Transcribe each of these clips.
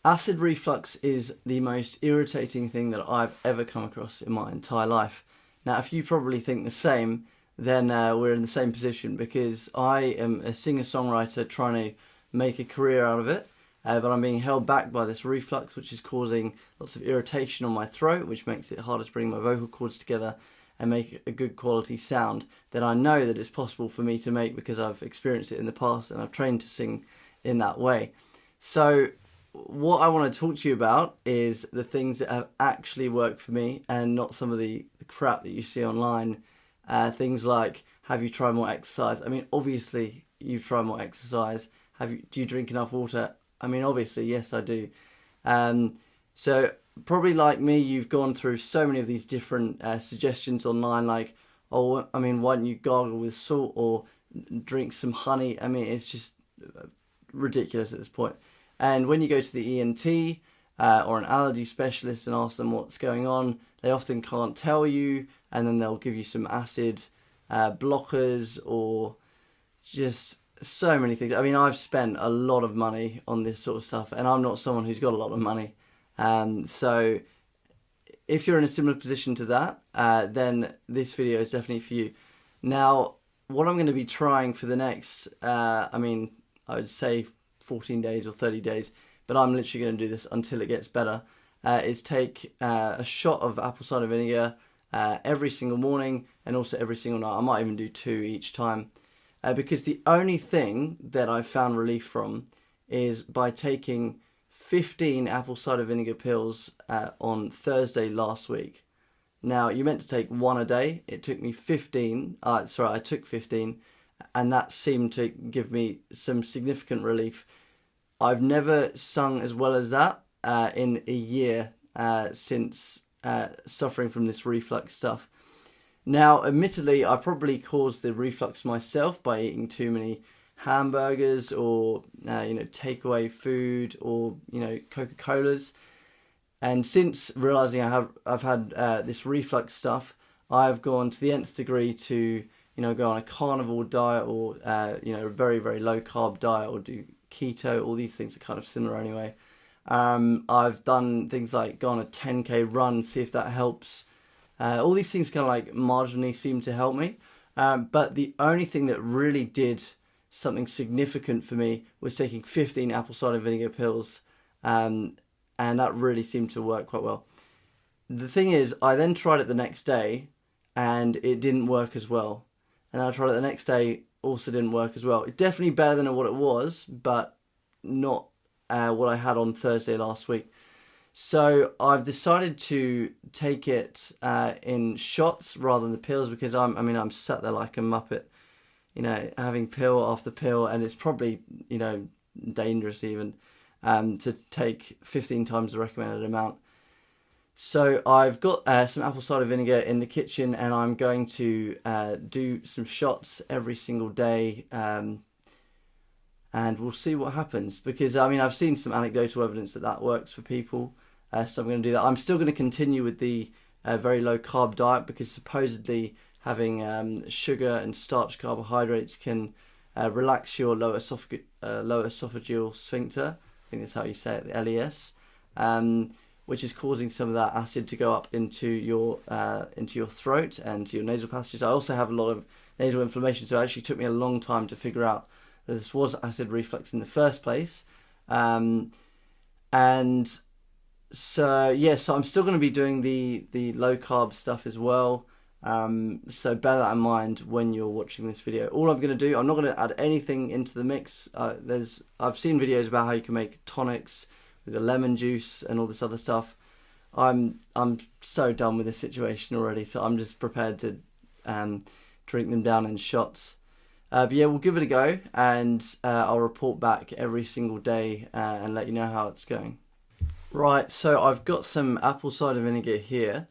Acid reflux is the most irritating thing that I've ever come across in my entire life. Now, if you probably think the same, then we're in the same position, because I am a singer-songwriter trying to make a career out of it, but I'm being held back by this reflux, which is causing lots of irritation on my throat, which makes it harder to bring my vocal cords together and make a good quality sound that I know that it's possible for me to make because I've experienced it in the past and I've trained to sing in that way. So what I want to talk to you about is the things that have actually worked for me, and not some of the crap that you see online. Things like, have you tried more exercise? I mean, obviously you've tried more exercise. Do you drink enough water? I mean, obviously, yes, I do. So probably like me, you've gone through so many of these different suggestions online, like, oh, I mean, why don't you gargle with salt or drink some honey? I mean, it's just ridiculous at this point. And when you go to the ENT or an allergy specialist and ask them what's going on, they often can't tell you, and then they'll give you some acid blockers or just so many things. I mean, I've spent a lot of money on this sort of stuff, and I'm not someone who's got a lot of money. So if you're in a similar position to that, then this video is definitely for you. Now, what I'm going to be trying for the next, I would say 14 days or 30 days, but I'm literally going to do this until it gets better, is take a shot of apple cider vinegar every single morning, and also every single night. I might even do 2 each time, because the only thing that I've found relief from is by taking 15 apple cider vinegar pills on Thursday last week. Now, you're meant to take 1 a day. It took me 15. I took 15, and that seemed to give me some significant relief. I've never sung as well as that in a year since suffering from this reflux stuff. Now, admittedly, I probably caused the reflux myself by eating too many hamburgers or takeaway food or Coca-Colas. And since realizing I've had this reflux stuff, I've gone to the nth degree to go on a carnivore diet or a very, very low carb diet, or do keto. All these things are kind of similar anyway. I've done things like go on a 10k run, see if that helps. All these things kind of like marginally seem to help me. But the only thing that really did something significant for me was taking 15 apple cider vinegar pills. And that really seemed to work quite well. The thing is, I then tried it the next day and it didn't work as well. And I tried it the next day, also didn't work as well. It's definitely better than what it was, but not what I had on Thursday last week. So I've decided to take it in shots rather than the pills, because I'm sat there like a muppet, having pill after pill, and it's probably, dangerous even to take 15 times the recommended amount. So I've got some apple cider vinegar in the kitchen, and I'm going to do some shots every single day, and we'll see what happens, because I've seen some anecdotal evidence that works for people, so I'm going to do that. I'm still going to continue with the very low carb diet, because supposedly having sugar and starch carbohydrates can relax your lower esophageal sphincter. I think that's how you say it, the LES, which is causing some of that acid to go up into your throat and to your nasal passages. I also have a lot of nasal inflammation, so it actually took me a long time to figure out that this was acid reflux in the first place. And so I'm still going to be doing the low carb stuff as well. So bear that in mind when you're watching this video. All I'm going to do, I'm not going to add anything into the mix. I've seen videos about how you can make tonics with the lemon juice and all this other stuff. I'm so done with this situation already, so I'm just prepared to drink them down in shots. But yeah, we'll give it a go, and I'll report back every single day and let you know how it's going. Right, so I've got some apple cider vinegar here.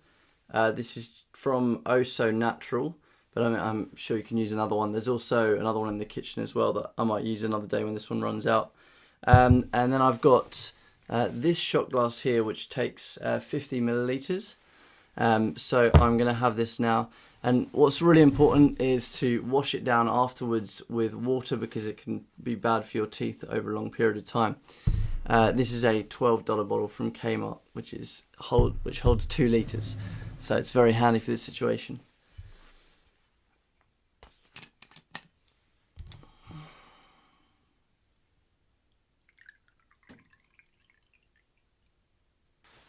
This is from Oh So Natural, but I'm sure you can use another one. There's also another one in the kitchen as well that I might use another day when this one runs out. And then I've got this shot glass here, which takes 50 milliliters. So I'm going to have this now. And what's really important is to wash it down afterwards with water, because it can be bad for your teeth over a long period of time. This is a $12 bottle from Kmart, which holds 2 litres. So it's very handy for this situation.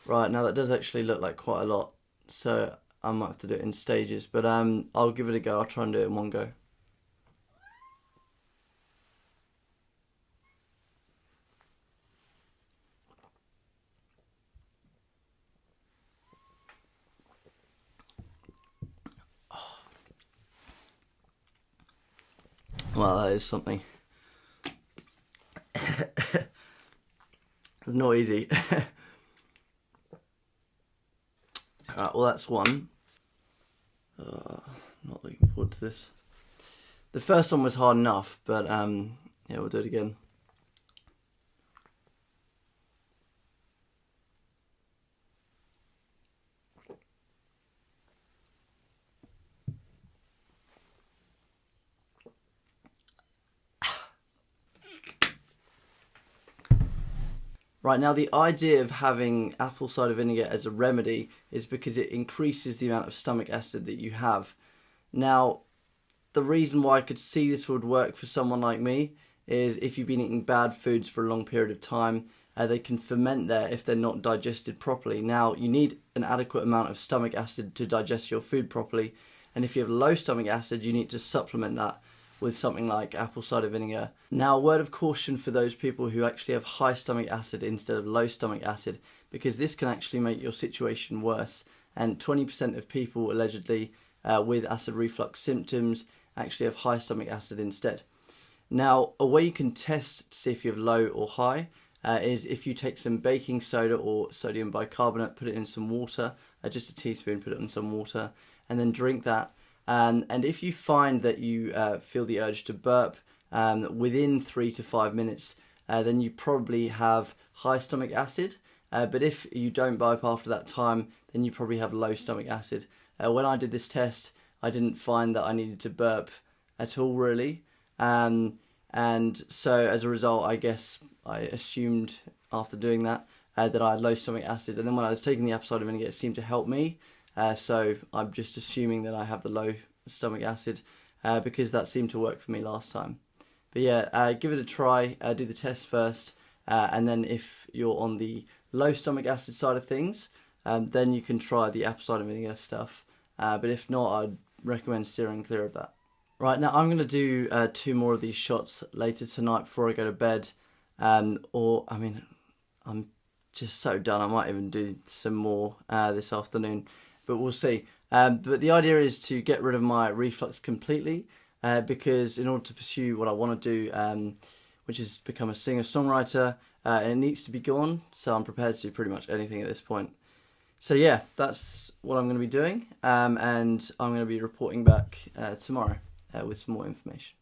Right, now that does actually look like quite a lot, so I might have to do it in stages, but I'll give it a go. I'll try and do it in one go. Well, that is something. It's not easy. Alright, well that's one. Not looking forward to this. The first one was hard enough, but yeah, we'll do it again. Right, now the idea of having apple cider vinegar as a remedy is because it increases the amount of stomach acid that you have. Now, the reason why I could see this would work for someone like me is if you've been eating bad foods for a long period of time, they can ferment there if they're not digested properly. Now, you need an adequate amount of stomach acid to digest your food properly, and if you have low stomach acid, you need to supplement that with something like apple cider vinegar. Now, a word of caution for those people who actually have high stomach acid instead of low stomach acid, because this can actually make your situation worse. And 20% of people allegedly with acid reflux symptoms actually have high stomach acid instead. Now, a way you can test to see if you have low or high is if you take some baking soda or sodium bicarbonate, put it in some water, just a teaspoon, put it in some water, and then drink that. And if you find that you feel the urge to burp within 3 to 5 minutes, then you probably have high stomach acid. But if you don't burp after that time, then you probably have low stomach acid. When I did this test, I didn't find that I needed to burp at all, really. And so as a result, I guess I assumed after doing that that I had low stomach acid. And then when I was taking the apple cider vinegar, it seemed to help me. So I'm just assuming that I have the low stomach acid because that seemed to work for me last time. But yeah, give it a try, do the test first, and then if you're on the low stomach acid side of things, then you can try the apple cider vinegar stuff. But if not, I'd recommend steering clear of that. Right, now I'm going to do 2 more of these shots later tonight before I go to bed. I'm just so done, I might even do some more this afternoon. But we'll see. But the idea is to get rid of my reflux completely because in order to pursue what I want to do, which is become a singer-songwriter, it needs to be gone. So I'm prepared to do pretty much anything at this point. So yeah, that's what I'm going to be doing. And I'm going to be reporting back tomorrow with some more information.